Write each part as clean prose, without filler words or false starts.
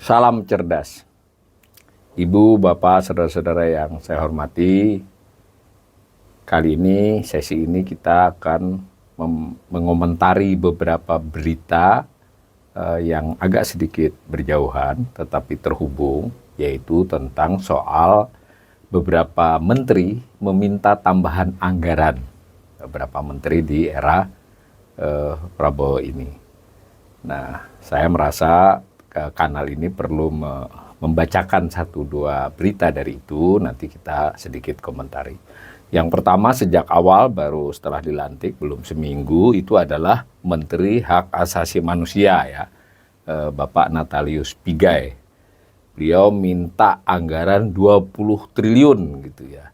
Salam cerdas. Ibu, Bapak, saudara-saudara yang saya hormati, kali ini, sesi ini kita akan mengomentari beberapa berita yang agak sedikit berjauhan, tetapi terhubung, yaitu tentang soal beberapa menteri meminta tambahan anggaran. Beberapa menteri di era Prabowo ini. Nah, saya merasa kanal ini perlu membacakan satu dua berita dari itu, nanti kita sedikit komentari. Yang pertama, sejak awal baru setelah dilantik belum seminggu, itu adalah Menteri Hak Asasi Manusia ya, Bapak Natalius Pigai. Beliau minta anggaran 20 triliun gitu ya.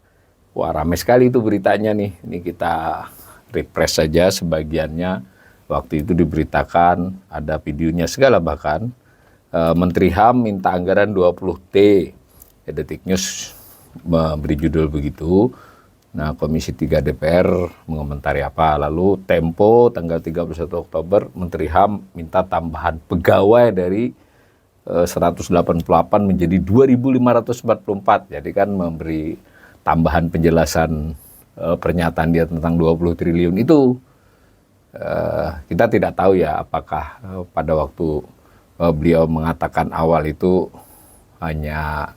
Wah, ramai sekali itu beritanya nih. Ini kita refresh saja sebagiannya. Waktu itu diberitakan, ada videonya segala bahkan. Menteri HAM minta anggaran 20 T. Detik News memberi judul begitu. Nah, Komisi 3 DPR mengomentari apa. Lalu Tempo tanggal 31 Oktober, Menteri HAM minta tambahan pegawai dari 188 menjadi 2.544. Jadi kan memberi tambahan penjelasan pernyataan dia tentang 20 triliun itu. Kita tidak tahu ya apakah pada waktu beliau mengatakan awal itu hanya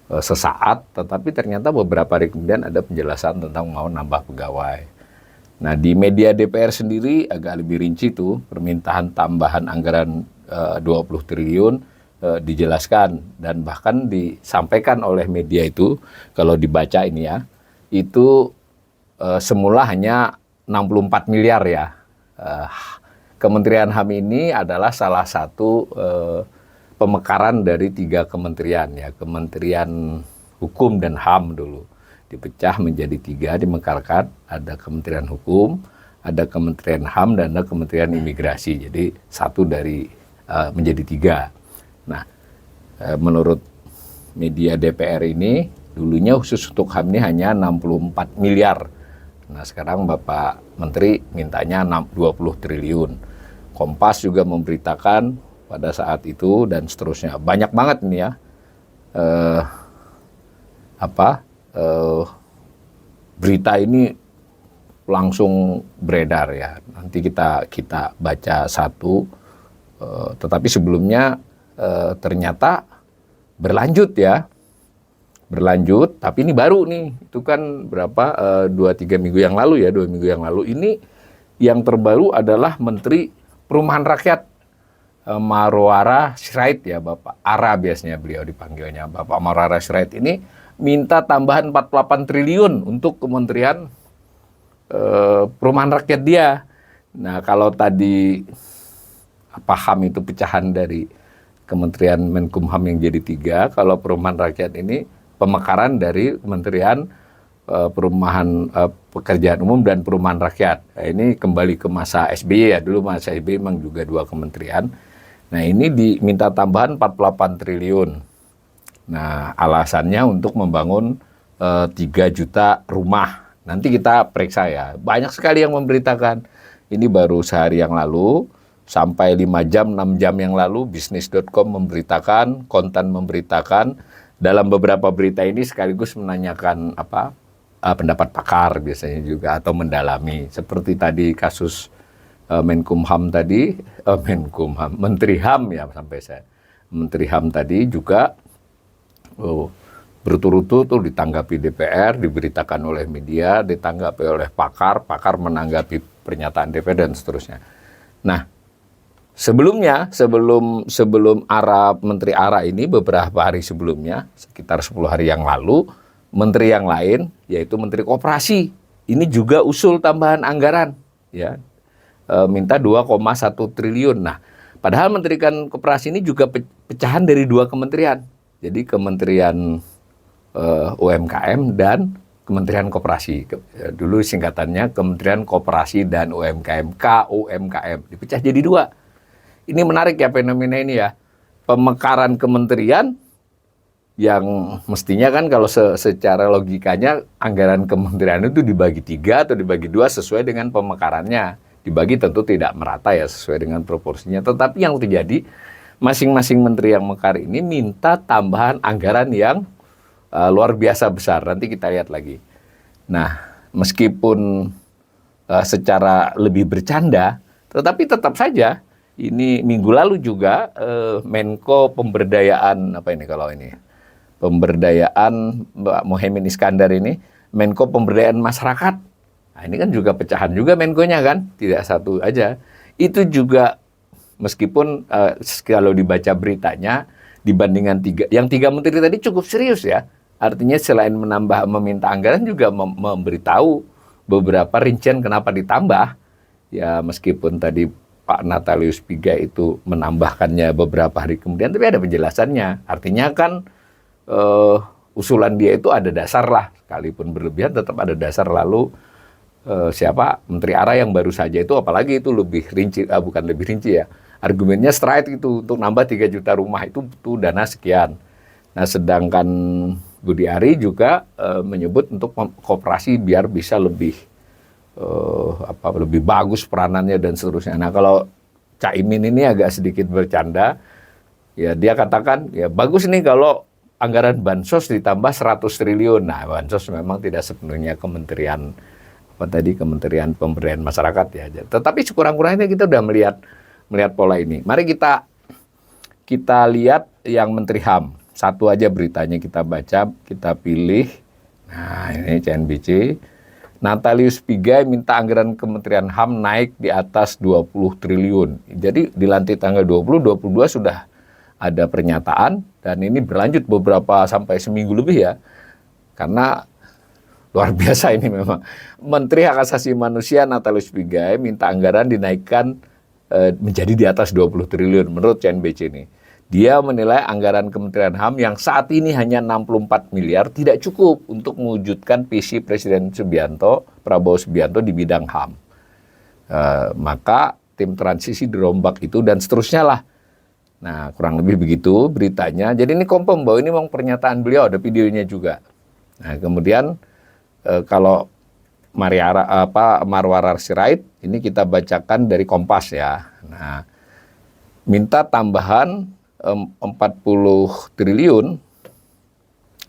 sesaat, tetapi ternyata beberapa hari kemudian ada penjelasan tentang mau nambah pegawai. Nah, di media DPR sendiri agak lebih rinci tuh, permintaan tambahan anggaran 20 triliun dijelaskan, dan bahkan disampaikan oleh media itu, kalau dibaca ini ya, itu semula hanya 64 miliar ya. Kementerian HAM ini adalah salah satu pemekaran dari 3 kementerian ya. Kementerian Hukum dan HAM dulu dipecah menjadi 3, dimekarkan. Ada Kementerian Hukum, ada Kementerian HAM, dan ada Kementerian Imigrasi. Jadi satu dari menjadi 3. Nah, menurut media DPR ini dulunya khusus untuk HAM ini hanya 64 miliar. Nah, sekarang Bapak Menteri mintanya 20 triliun. Kompas juga memberitakan pada saat itu dan seterusnya. Banyak banget ini ya. Berita ini langsung beredar ya. Nanti kita baca satu. Tetapi sebelumnya ternyata berlanjut ya. Berlanjut, tapi ini baru nih. Itu kan berapa? 2-3 minggu yang lalu ya, 2 minggu yang lalu. Ini yang terbaru adalah Menteri Perumahan Rakyat Marwara Sirait ya, Bapak Ara biasanya beliau dipanggilnya. Bapak Marwara Sirait ini minta tambahan 48 triliun untuk Kementerian Perumahan Rakyat dia. Nah, kalau tadi HAM itu pecahan dari Kementerian Menkumham yang jadi 3, kalau Perumahan Rakyat ini pemekaran dari Kementerian Perumahan Pekerjaan Umum dan Perumahan Rakyat. Nah, ini kembali ke masa SBY ya, dulu masa SBY memang juga 2 kementerian. Nah, ini diminta tambahan 48 triliun. Nah, alasannya untuk membangun 3 juta rumah. Nanti kita periksa ya. Banyak sekali yang memberitakan. Ini baru sehari yang lalu, sampai 5 jam, 6 jam yang lalu, bisnis.com memberitakan, Kontan memberitakan. Dalam beberapa berita ini sekaligus menanyakan pendapat pakar biasanya juga, atau mendalami. Seperti tadi kasus Menkumham tadi, Menteri HAM ya sampai saya. Menteri HAM tadi juga berturut-turut tuh ditanggapi DPR, diberitakan oleh media, ditanggapi oleh pakar menanggapi pernyataan DPR dan seterusnya. Nah, sebelumnya, sebelum Menteri Ara ini, beberapa hari sebelumnya, sekitar 10 hari yang lalu, menteri yang lain, yaitu Menteri Koperasi, ini juga usul tambahan anggaran, ya, minta 2,1 triliun. Nah, padahal Menteri Koperasi ini juga pecahan dari 2 kementerian, jadi Kementerian UMKM dan Kementerian Koperasi. Dulu singkatannya Kementerian Koperasi dan UMKM, KUMKM, dipecah jadi 2. Ini menarik ya fenomena ini ya, pemekaran kementerian yang mestinya kan kalau secara logikanya anggaran kementerian itu dibagi 3 atau dibagi 2 sesuai dengan pemekarannya. Dibagi tentu tidak merata ya sesuai dengan proporsinya. Tetapi yang terjadi masing-masing menteri yang mekar ini minta tambahan anggaran yang luar biasa besar. Nanti kita lihat lagi. Nah, meskipun secara lebih bercanda, tetapi tetap saja ini minggu lalu juga Menko Pemberdayaan apa ini kalau ini? Pemberdayaan Mbak Mohaimin Iskandar ini, Menko Pemberdayaan Masyarakat. Nah, ini kan juga pecahan juga Menkonya kan, tidak satu aja. Itu juga meskipun kalau dibaca beritanya dibandingkan yang 3 menteri tadi cukup serius ya. Artinya selain menambah meminta anggaran juga memberitahu beberapa rincian kenapa ditambah. Ya meskipun tadi Pak Natalius Pigai itu menambahkannya beberapa hari kemudian, tapi ada penjelasannya. Artinya kan usulan dia itu ada dasar lah, sekalipun berlebihan tetap ada dasar. Lalu siapa Menteri ARA yang baru saja itu apalagi itu lebih rinci, bukan lebih rinci ya, argumennya straight itu untuk nambah 3 juta rumah itu dana sekian. Nah sedangkan Budi Ari juga menyebut untuk koperasi biar bisa lebih lebih bagus peranannya dan seterusnya. Nah kalau Caimin ini agak sedikit bercanda, ya dia katakan ya bagus nih kalau anggaran bansos ditambah 100 triliun. Nah, bansos memang tidak sepenuhnya Kementerian Kementerian Pemberdayaan Masyarakat ya. Tetapi sekurang-kurangnya kita udah melihat pola ini. Mari kita lihat yang Menteri HAM. Satu aja beritanya kita baca, kita pilih. Nah, ini CNBC. Natalius Pigai minta anggaran Kementerian HAM naik di atas 20 triliun. Jadi di lantai tanggal 20, 22 sudah ada pernyataan dan ini berlanjut beberapa sampai seminggu lebih ya. Karena luar biasa ini memang. Menteri Hak Asasi Manusia Natalius Pigai minta anggaran dinaikkan menjadi di atas 20 triliun menurut CNBC ini. Dia menilai anggaran Kementerian HAM yang saat ini hanya 64 miliar tidak cukup untuk mewujudkan visi Presiden Prabowo Subianto di bidang HAM. Maka tim transisi dirombak itu dan seterusnya lah. Nah, kurang lebih begitu beritanya. Jadi ini confirm bahwa ini memang pernyataan beliau, ada videonya juga. Nah, kemudian kalau Marwarar Sirait, ini kita bacakan dari Kompas ya. Nah, minta tambahan 40 triliun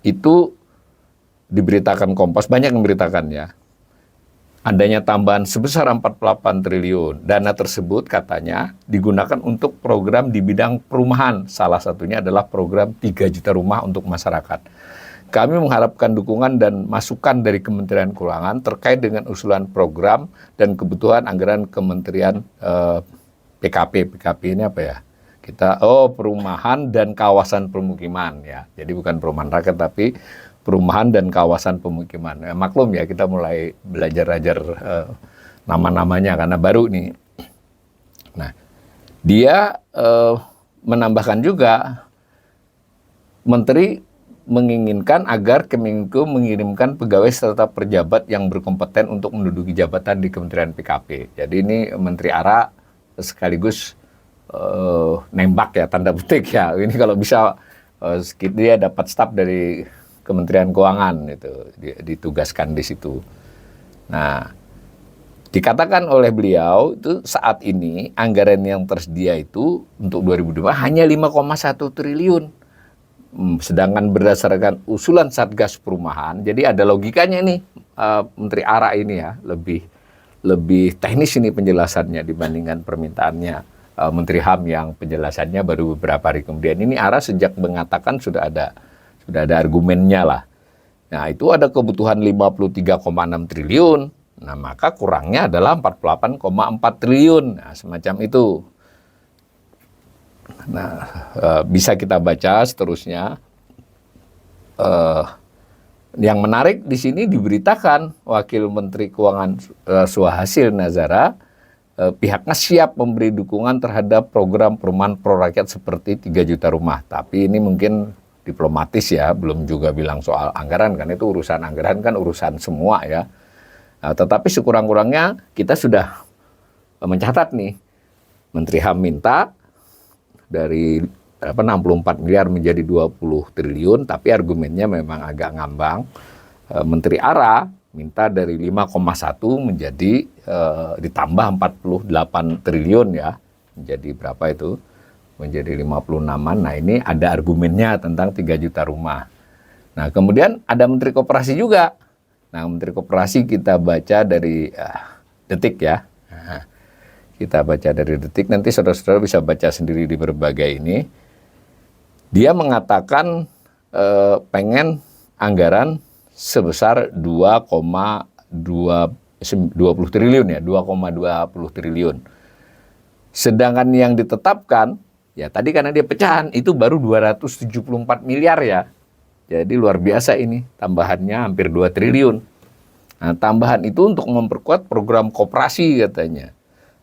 itu diberitakan Kompas, banyak yang memberitakan ya. Adanya tambahan sebesar 48 triliun. Dana tersebut katanya digunakan untuk program di bidang perumahan. Salah satunya adalah program 3 juta rumah untuk masyarakat. Kami mengharapkan dukungan dan masukan dari Kementerian Keuangan terkait dengan usulan program dan kebutuhan anggaran Kementerian PKP. PKP ini apa ya? Perumahan dan kawasan permukiman ya. Jadi bukan perumahan rakyat tapi perumahan dan kawasan pemukiman. Maklum ya kita mulai belajar nama-namanya karena baru nih. Nah, dia menambahkan juga Menteri menginginkan agar Kemenko mengirimkan pegawai serta pejabat yang berkompeten untuk menduduki jabatan di Kementerian PKP. Jadi ini Menteri ARA sekaligus nembak ya, tanda petik ya. Ini kalau bisa dia dapat staf dari Kementerian Keuangan itu ditugaskan di situ. Nah, dikatakan oleh beliau itu saat ini anggaran yang tersedia itu untuk 2002 hanya 5,1 triliun. Sedangkan berdasarkan usulan Satgas Perumahan, jadi ada logikanya nih Menteri ARA ini ya, lebih teknis ini penjelasannya dibandingkan permintaannya Menteri HAM yang penjelasannya baru beberapa hari kemudian. Ini ARA sejak mengatakan sudah ada argumennya lah. Nah, itu ada kebutuhan 53,6 triliun. Nah, maka kurangnya adalah 48,4 triliun. Nah, semacam itu. Nah, bisa kita baca seterusnya. Yang menarik di sini diberitakan Wakil Menteri Keuangan Suhasil Nazara, pihaknya siap memberi dukungan terhadap program perumahan pro rakyat seperti 3 juta rumah. Tapi ini mungkin diplomatis ya, belum juga bilang soal anggaran, kan itu urusan anggaran kan urusan semua ya. Nah, tetapi sekurang-kurangnya kita sudah mencatat nih, Menteri HAM minta dari 64 miliar menjadi 20 triliun, tapi argumennya memang agak ngambang. Menteri ARA minta dari 5,1 menjadi ditambah 48 triliun ya. Menjadi berapa itu? Menjadi 56-an. Nah, ini ada argumennya tentang 3 juta rumah. Nah, kemudian ada Menteri Koperasi juga. Nah, Menteri Koperasi kita baca dari Detik ya. Nah, kita baca dari Detik, nanti saudara-saudara bisa baca sendiri di berbagai ini. Dia mengatakan pengen anggaran sebesar 2,20 triliun ya, 2,20 triliun. Sedangkan yang ditetapkan, ya tadi karena dia pecahan, itu baru 274 miliar ya. Jadi luar biasa ini, tambahannya hampir 2 triliun. Nah, tambahan itu untuk memperkuat program koperasi katanya.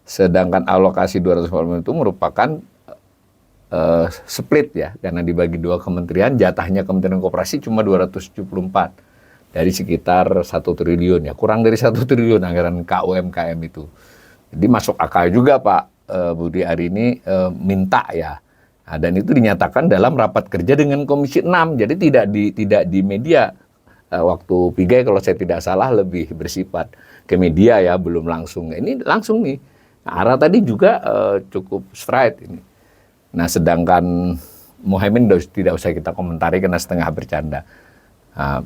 Sedangkan alokasi 240 itu merupakan split ya, karena dibagi 2 kementerian, jatahnya Kementerian Koperasi cuma 274 dari sekitar 1 triliun ya, kurang dari 1 triliun anggaran KUMKM itu. Jadi masuk akal juga Pak Budi hari ini minta ya. Nah, dan itu dinyatakan dalam rapat kerja dengan Komisi 6, jadi tidak di media. Waktu Pigai kalau saya tidak salah lebih bersifat ke media ya, belum langsung. Ini langsung nih. Nah, ARA tadi juga cukup straight ini. Nah, sedangkan Muhaimin tidak usah kita komentari karena setengah bercanda. Nah,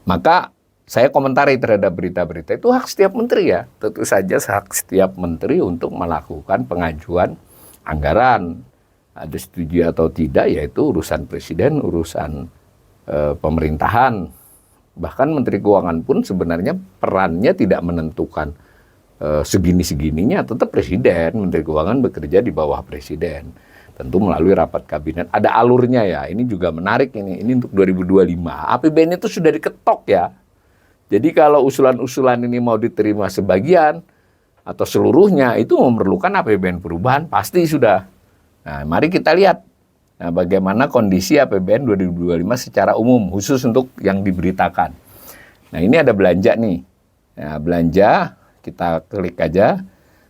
maka saya komentari terhadap berita-berita itu hak setiap menteri ya. Tentu saja hak setiap menteri untuk melakukan pengajuan anggaran. Ada setuju atau tidak, yaitu urusan presiden, urusan pemerintahan. Bahkan Menteri Keuangan pun sebenarnya perannya tidak menentukan segini-segininya, tetap presiden. Menteri Keuangan bekerja di bawah presiden. Tentu melalui rapat kabinet. Ada alurnya ya, ini juga menarik ini. Ini untuk 2025. APBN itu sudah diketok ya. Jadi kalau usulan-usulan ini mau diterima sebagian atau seluruhnya, itu memerlukan APBN perubahan, pasti sudah. Nah, mari kita lihat bagaimana kondisi APBN 2025 secara umum, khusus untuk yang diberitakan. Nah, ini ada belanja nih. Nah, belanja, kita klik aja.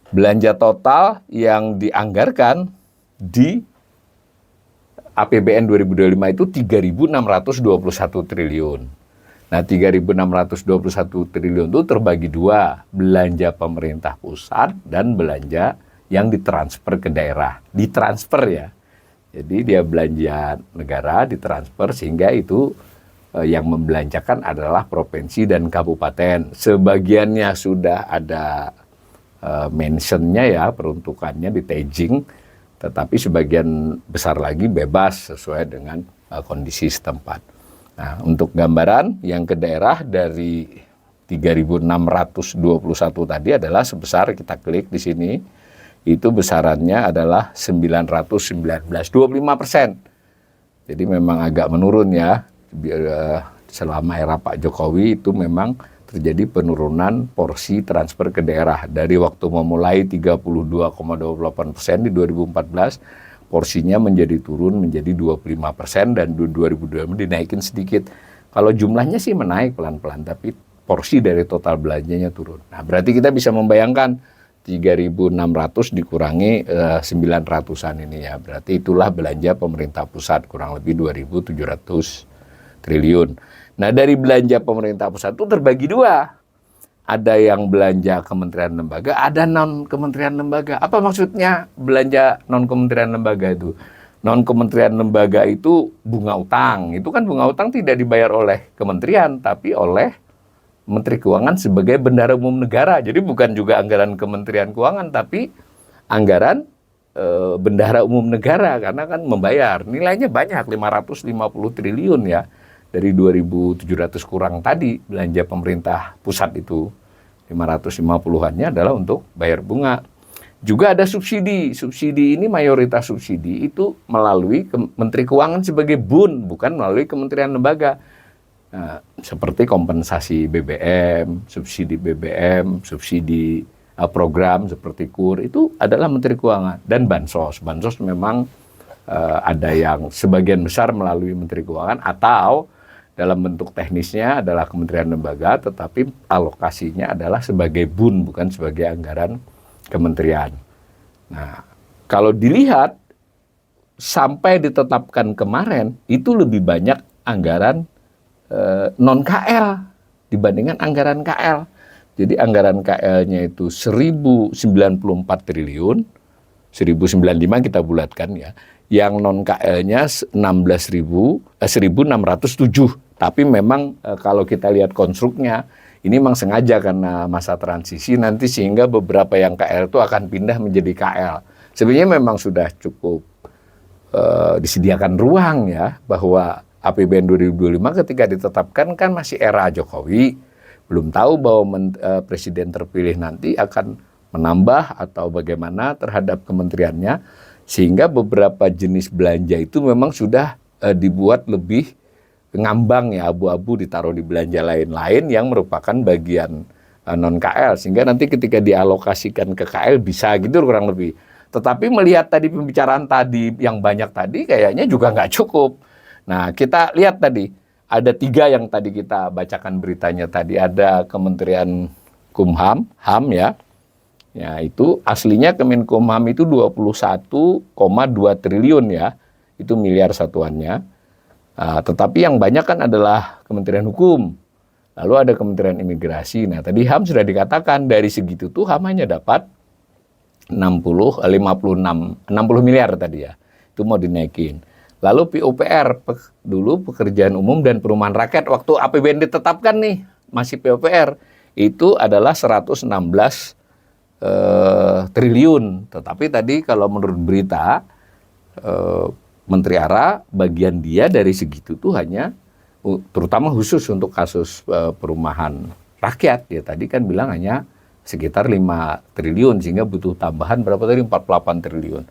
Belanja total yang dianggarkan di APBN 2025 itu 3.621 triliun. Nah, 3.621 triliun itu terbagi 2, belanja pemerintah pusat dan belanja yang ditransfer ke daerah. Ditransfer ya. Jadi dia belanja negara ditransfer, sehingga itu yang membelanjakan adalah provinsi dan kabupaten. Sebagiannya sudah ada mentionnya ya, peruntukannya di tagging, tetapi sebagian besar lagi bebas sesuai dengan kondisi setempat. Nah, untuk gambaran yang ke daerah dari 3.621 tadi adalah sebesar, kita klik di sini, itu besarannya adalah 919, 25%. Jadi memang agak menurun ya. Selama era Pak Jokowi itu memang terjadi penurunan porsi transfer ke daerah. Dari waktu memulai 32,28% di 2014, porsinya menjadi turun menjadi 25%, dan 2020 dinaikin sedikit. Kalau jumlahnya sih menaik pelan-pelan, tapi porsi dari total belanjanya turun. Nah, berarti kita bisa membayangkan 3.600 dikurangi 900-an ini ya. Berarti itulah belanja pemerintah pusat, kurang lebih 2.700 triliun. Nah, dari belanja pemerintah pusat itu terbagi 2. Ada yang belanja kementerian lembaga, ada non-kementerian lembaga. Apa maksudnya belanja non-kementerian lembaga itu? Non-kementerian lembaga itu bunga utang. Itu kan bunga utang tidak dibayar oleh kementerian, tapi oleh Menteri Keuangan sebagai bendahara umum negara. Jadi bukan juga anggaran Kementerian Keuangan, tapi anggaran bendahara umum negara, karena kan membayar. Nilainya banyak, 550 triliun ya. Dari 2.700 kurang tadi belanja pemerintah pusat itu. 550-annya adalah untuk bayar bunga. Juga ada subsidi. Subsidi ini, mayoritas subsidi itu melalui Menteri Keuangan sebagai BUN, bukan melalui Kementerian Lembaga. Nah, seperti kompensasi BBM, subsidi program seperti KUR, itu adalah Menteri Keuangan. Dan Bansos. Bansos memang ada yang sebagian besar melalui Menteri Keuangan, atau dalam bentuk teknisnya adalah Kementerian Lembaga, tetapi alokasinya adalah sebagai BUN, bukan sebagai anggaran kementerian. Nah, kalau dilihat sampai ditetapkan kemarin itu lebih banyak anggaran non KL dibandingkan anggaran KL. Jadi anggaran KL-nya itu 1.094 triliun, 1.095 kita bulatkan ya. Yang non KL-nya 1.607. Tapi memang kalau kita lihat konstruknya, ini memang sengaja karena masa transisi nanti sehingga beberapa yang KL itu akan pindah menjadi KL. Sebenarnya memang sudah cukup disediakan ruang ya, bahwa APBN 2025 ketika ditetapkan kan masih era Jokowi. Belum tahu bahwa presiden terpilih nanti akan menambah atau bagaimana terhadap kementeriannya, sehingga beberapa jenis belanja itu memang sudah dibuat lebih ngambang ya, abu-abu, ditaruh di belanja lain-lain yang merupakan bagian non KL, sehingga nanti ketika dialokasikan ke KL bisa gitu kurang lebih. Tetapi melihat tadi pembicaraan tadi yang banyak tadi kayaknya juga nggak cukup. Nah, kita lihat tadi ada 3 yang tadi kita bacakan beritanya tadi. Ada Kementerian Kumham, HAM ya. Ya, itu aslinya Kemenkumham itu 21,2 triliun ya. Itu miliar satuannya. Tetapi yang banyak kan adalah Kementerian Hukum. Lalu ada Kementerian Imigrasi. Nah, tadi HAM sudah dikatakan dari segitu tuh HAM hanya dapat 60 miliar tadi ya. Itu mau dinaikin. Lalu PUPR, dulu Pekerjaan Umum dan Perumahan Rakyat, waktu APBN ditetapkan nih, masih PUPR, itu adalah 116 triliun. Tetapi tadi kalau menurut berita, Menteri ARA, bagian dia dari segitu tuh hanya, terutama khusus untuk kasus perumahan rakyat, ya tadi kan bilang hanya sekitar 5 triliun, sehingga butuh tambahan berapa tadi, 48 triliun.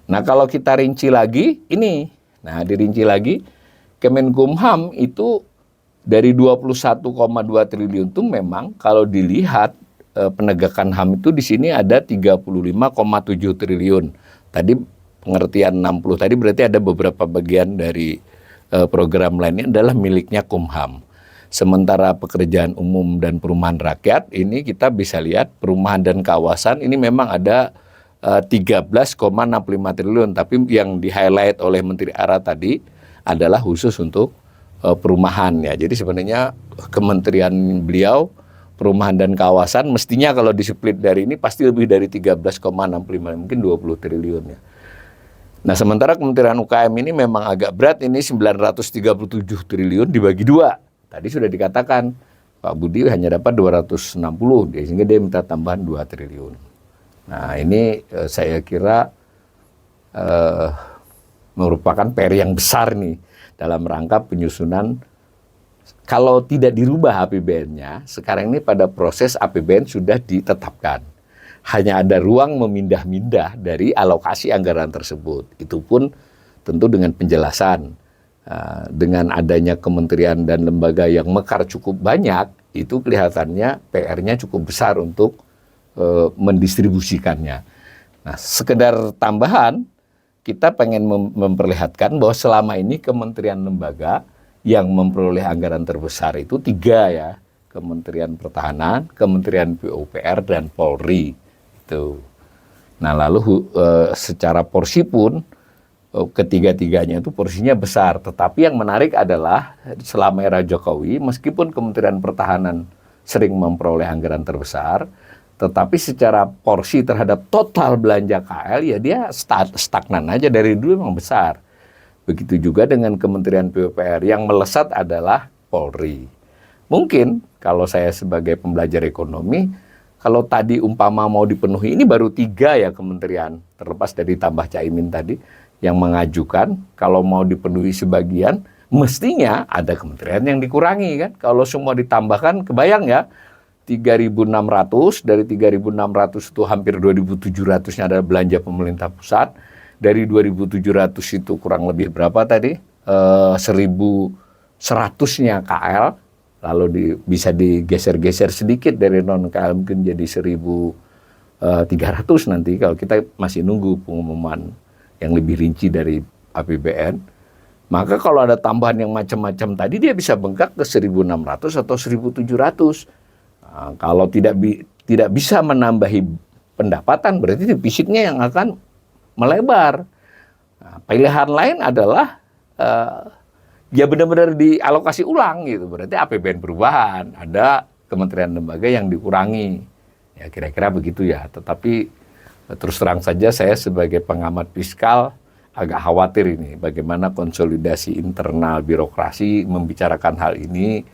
Nah kalau kita rinci lagi, ini, nah dirinci lagi, Kemenkumham itu dari 21,2 triliun itu memang kalau dilihat penegakan HAM itu di sini ada 35,7 triliun. Tadi pengertian 60 tadi berarti ada beberapa bagian dari program lainnya adalah miliknya Kumham. Sementara Pekerjaan Umum dan Perumahan Rakyat ini kita bisa lihat perumahan dan kawasan ini memang ada 13,65 triliun, tapi yang di-highlight oleh Menteri ARA tadi adalah khusus untuk perumahan ya. Jadi sebenarnya kementerian beliau perumahan dan kawasan mestinya kalau di-split dari ini pasti lebih dari 13,65, mungkin 20 triliun ya. Nah, sementara Kementerian UKM ini memang agak berat, ini 937 triliun dibagi 2. Tadi sudah dikatakan Pak Budi hanya dapat 260, sehingga dia minta tambahan 2 triliun. Nah ini saya kira merupakan PR yang besar nih dalam rangka penyusunan. Kalau tidak dirubah APBN-nya, sekarang ini pada proses APBN sudah ditetapkan. Hanya ada ruang memindah-mindah dari alokasi anggaran tersebut. Itu pun tentu dengan penjelasan. Dengan adanya kementerian dan lembaga yang mekar cukup banyak, itu kelihatannya PR-nya cukup besar untuk mendistribusikannya. Nah, sekedar tambahan, kita pengen memperlihatkan bahwa selama ini kementerian lembaga yang memperoleh anggaran terbesar itu 3 ya, Kementerian Pertahanan, Kementerian PUPR, dan Polri. Itu. Nah, lalu secara porsi pun ketiga-tiganya itu porsinya besar. Tetapi yang menarik adalah selama era Jokowi, meskipun Kementerian Pertahanan sering memperoleh anggaran terbesar, tetapi secara porsi terhadap total belanja KL ya dia stagnan aja, dari dulu memang besar. Begitu juga dengan Kementerian PUPR, yang melesat adalah Polri. Mungkin kalau saya sebagai pembelajar ekonomi, kalau tadi umpama mau dipenuhi, ini baru 3 ya kementerian, terlepas dari tambah Caimin tadi, yang mengajukan, kalau mau dipenuhi sebagian, mestinya ada kementerian yang dikurangi kan. Kalau semua ditambahkan, kebayang ya, 3.600, dari 3.600 itu hampir 2.700-nya adalah belanja pemerintah pusat. Dari 2.700 itu kurang lebih berapa tadi? 1.100-nya KL, lalu bisa digeser-geser sedikit dari non-KL mungkin jadi 1.300 nanti kalau kita masih nunggu pengumuman yang lebih rinci dari APBN. Maka kalau ada tambahan yang macam-macam tadi, dia bisa bengkak ke 1.600 atau 1.700. Kalau tidak bisa menambahi pendapatan, berarti defisitnya yang akan melebar. Nah, pilihan lain adalah ya benar-benar dialokasi ulang gitu. Berarti APBN perubahan, ada kementerian lembaga yang dikurangi. Ya kira-kira begitu ya. Tetapi terus terang saja saya sebagai pengamat fiskal agak khawatir ini bagaimana konsolidasi internal birokrasi membicarakan hal ini,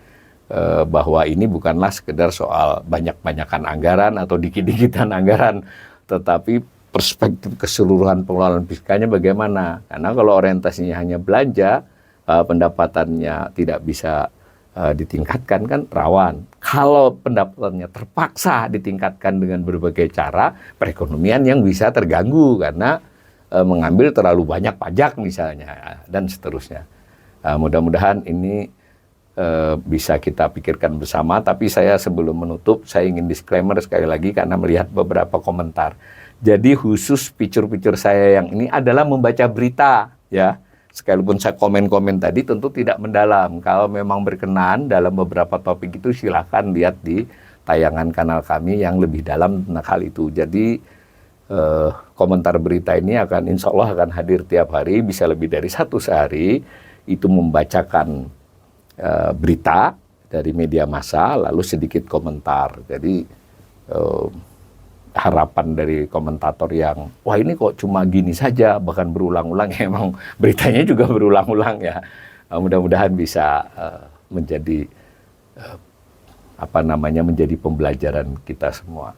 bahwa ini bukanlah sekedar soal banyak-banyakan anggaran atau dikit-dikitan anggaran, tetapi perspektif keseluruhan pengelolaan fiskalnya bagaimana. Karena kalau orientasinya hanya belanja, pendapatannya tidak bisa ditingkatkan, kan rawan. Kalau pendapatannya terpaksa ditingkatkan dengan berbagai cara, perekonomian yang bisa terganggu karena mengambil terlalu banyak pajak misalnya, dan seterusnya. Mudah-mudahan ini bisa kita pikirkan bersama, tapi saya sebelum menutup, saya ingin disclaimer sekali lagi karena melihat beberapa komentar. Jadi khusus fitur-fitur saya yang ini adalah membaca berita, ya. Sekalipun saya komen-komen tadi tentu tidak mendalam. Kalau memang berkenan dalam beberapa topik itu silakan lihat di tayangan kanal kami yang lebih dalam tentang hal itu. Jadi komentar berita ini insya Allah akan hadir tiap hari, bisa lebih dari satu sehari. Itu membacakan berita dari media massa, lalu sedikit komentar. Jadi harapan dari komentator yang, wah ini kok cuma gini saja, bahkan berulang-ulang, ya emang beritanya juga berulang-ulang ya. Mudah-mudahan bisa menjadi menjadi pembelajaran kita semua.